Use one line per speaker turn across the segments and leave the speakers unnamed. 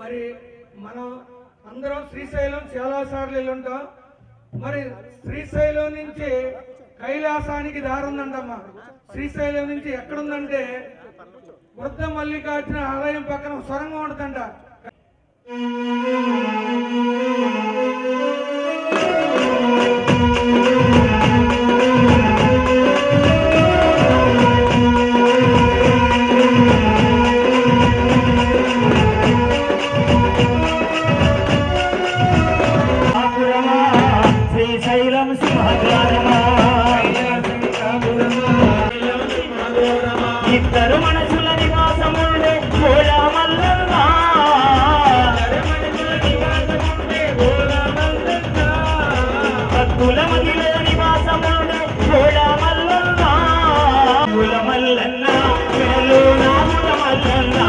మరి మనం అందరం శ్రీశైలం చాలా సార్లు వెళ్ళుంటాం. మరి శ్రీశైలం నుంచి కైలాసానికి దారి ఉందంటమ్మా. శ్రీశైలం నుంచి ఎక్కడుందంటే వృద్ధ మల్లికార్జున ఆలయం పక్కన సొరంగం ఉంటుందంట.
ఇద్దరు మనసుల నివాసముండే భోళా మల్లన్న, భక్తుల మదిలో నివాసముండే భోళా మల్లన్న, పూల మల్లన్న మెడలో నాగుల మల్లన్న,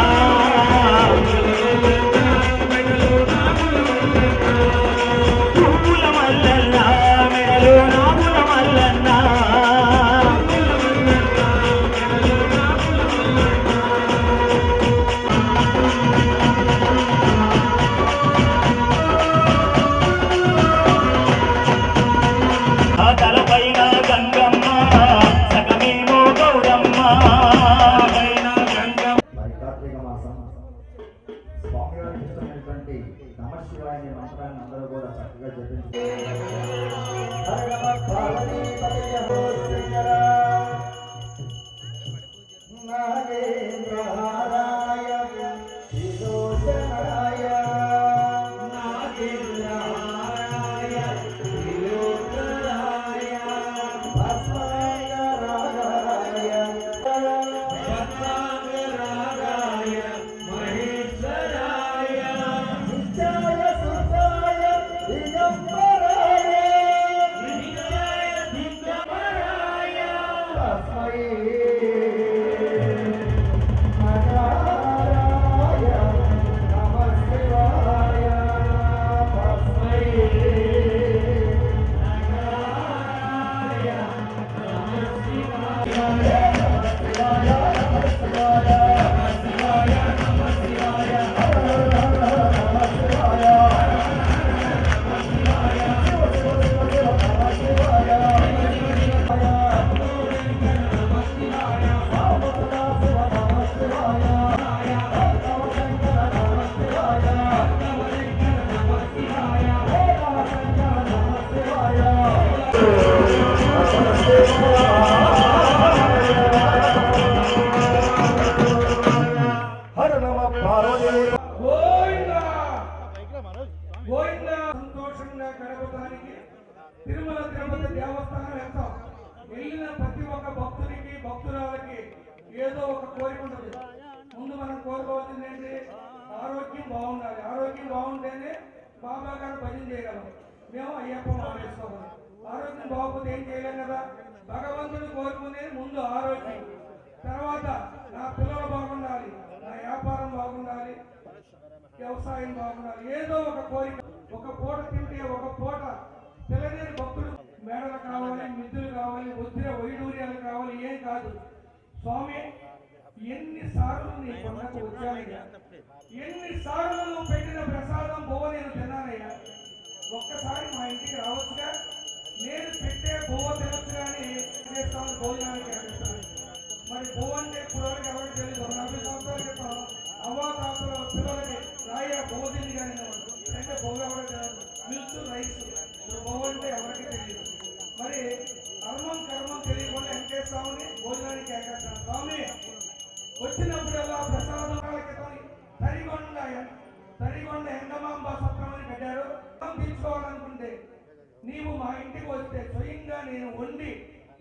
పూల మల్లన్న మెడలో నాగుల మల్లన్న. తలపైన గంగమ్మ సగమేమో గౌరమ్మ.
మరి కార్తీక మాసం స్వామివారికి ఇష్టమైనటువంటి నమశివాయ మంత్రాన్ని అందరూ కూడా చక్కగా
సంతోషంగా గడపడానికి తిరుమల తిరుపతి దేవస్థానం వెళ్తాం. వెళ్ళిన ప్రతి ఒక్క భక్తుడికి భక్తురాలకి ఏదో ఒక కోరిక ఉంటుంది. ముందు మనం కోరుకోవాల్సింది ఏంటి? ఆరోగ్యం బాగుండాలి. ఆరోగ్యం బాగుంటేనే బాబా గారు భజన చేయగలం. మేము అయ్యప్ప మానేసుకోవాలి. ఆరోగ్యం బాగోకపోతే ఏం చేయలేం కదా. భగవంతుడు కోరుకునేది ముందు ఆరోగ్యం, తర్వాత నా పిల్లలు బాగుండాలి, నా వ్యాపారం బాగుండాలి, వ్యవసాయం బాగుండాలి. ఏదో ఒక కోరిక. ఒక పూట తింటే ఒక పూట పిల్లలేని భక్తులు మేడలు కావాలి, మిద్దులు కావాలి, వజ్ర వైడూర్యాలు కావాలి. ఏం కాదు స్వామి, ఎన్నిసార్లు నీ కొండకు వచ్చానయ్యా, ఎన్నిసార్లు నువ్వు పెట్టిన ప్రసాదం బువ్వ నేను తిన్నానయ్యా. ఒక్కసారి మా ఇంటికి రావచ్చుగా, నేను పెట్టే బువ్వ తినొచ్చు కానీ చేస్తాను భోజనానికి అనిపిస్తాను. మరి బువ్వ అంటే ఇప్పుడు వరకు ఎవరికి తెలియదు. 40 సంవత్సరాల క్రితం అవ్వాతాతల పిల్లలకి రాయ బువ్వ తిండి కానీ అంటే బువ్వ ఎవరికి తెలియదు. మిల్క్ రైస్ బువ్వ అంటే ఎవరికి తెలియదు. మరి కర్మం తెలియకుండా వెంకటేశ్వరుని భోజనానికి ఏకాగ్రత. స్వామి వచ్చినప్పుడల్లా ప్రసాదం క్రితం తరిగొండ ఎండమాంబ సత్రమని కట్టారు. తీర్చుకోవాలనుకుంటే నీవు మా ఇంటికి వస్తే స్వయంగా నేను వండి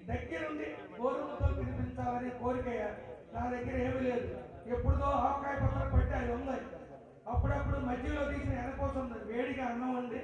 దగ్గరుండి గోరుముద్దలు తినిపించాలనే కోరికయ్యా. నా దగ్గర ఏమీ లేదు. ఎప్పుడుదో ఆవకాయ పత్రం పెట్టి అది ఉన్నాయి. అప్పుడప్పుడు మధ్యలో తీసిన ఎనకోసం వేడిగా అన్నం వండి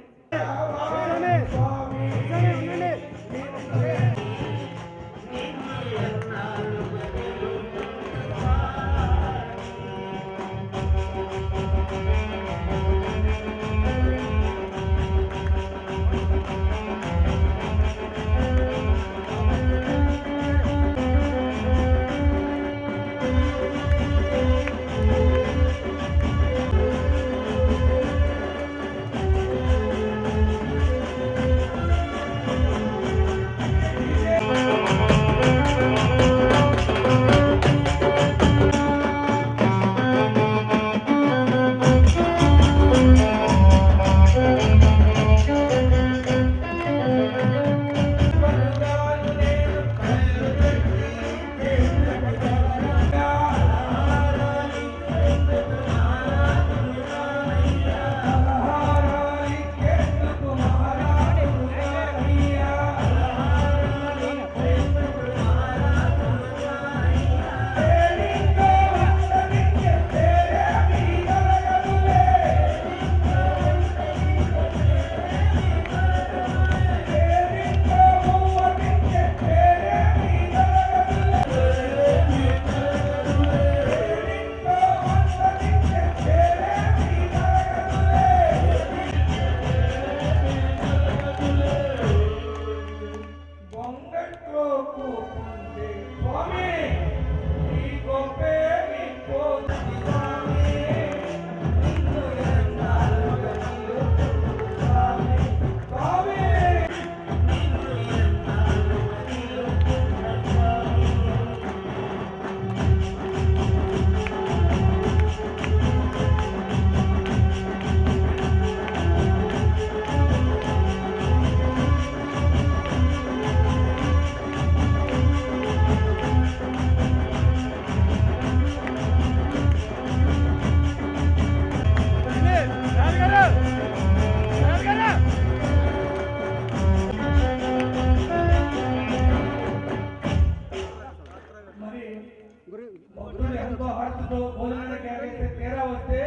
గొల్లన కేకేస్తే తీరా వస్తే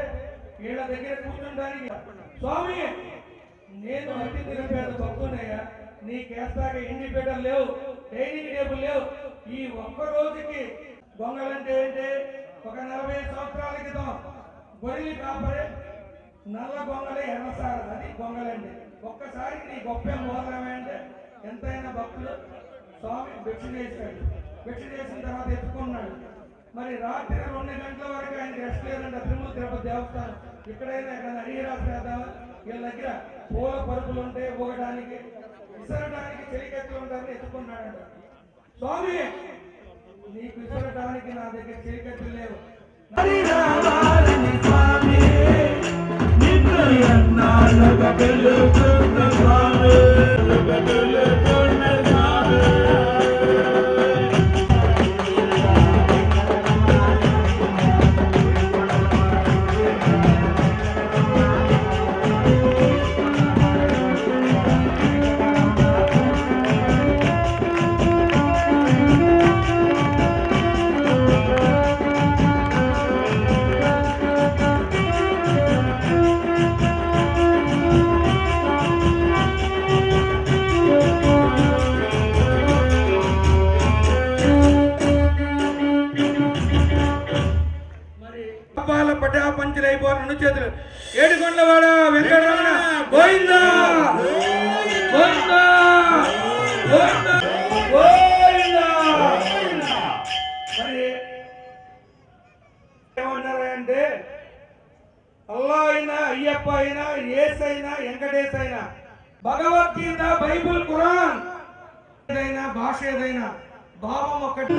వీళ్ళ దగ్గర కూర్చుంటానికి స్వామి నేను అతి నిరుపేద భక్తున్నయ్యా, నీకేస్తాక ఇండిపెండర్ లేవు, డైనింగ్ టేబుల్ లేవు. ఈ ఒక్క రోజుకి గొంగలంటే ఏంటి? ఒక 40 సంవత్సరాల క్రితం గొర్రెలు కాపరే నల్ల గొంగలే ఎర్రసారు, అది గొంగలండి. ఒక్కసారి నీ గొప్ప మోదమే అంటే ఎంతైనా భక్తులు స్వామి భిక్ష చేశాడు. భిక్ష చేసిన తర్వాత ఎత్తుకున్నాడు. మరి రాత్రి 2 గంటల వరకు ఆయన రెస్ట్ లేదంట. తిరుమల తిరుపతి దేవస్థానం ఇక్కడైనా ఇక్కడ హరిహరాజు చేద్దాం. వీళ్ళ దగ్గర పూల పరుపులు ఉంటాయి, ఊగడానికి విసరడానికి చెలికెత్తులు ఉంటారని ఎత్తుకున్నాడంట. స్వామి నీకు విసరడానికి నా దగ్గర చెలికెత్తులు లేవు. పడ్డా పంచులైపోరు 2 చేతులు. ఏడుకొండవాడ వెంకటరమణ గోవిందా గోవిందా గోవిందా గోవిందా. మరి ఏమన్నారంటే అల్లా అయినా, అయ్యప్ప అయినా, యేసు అయినా, వెంకటేశ్ అయినా, భగవద్గీత, బైబుల్, ఖురాన్ ఏదైనా భాష ఏదైనా భావం ఒకటి.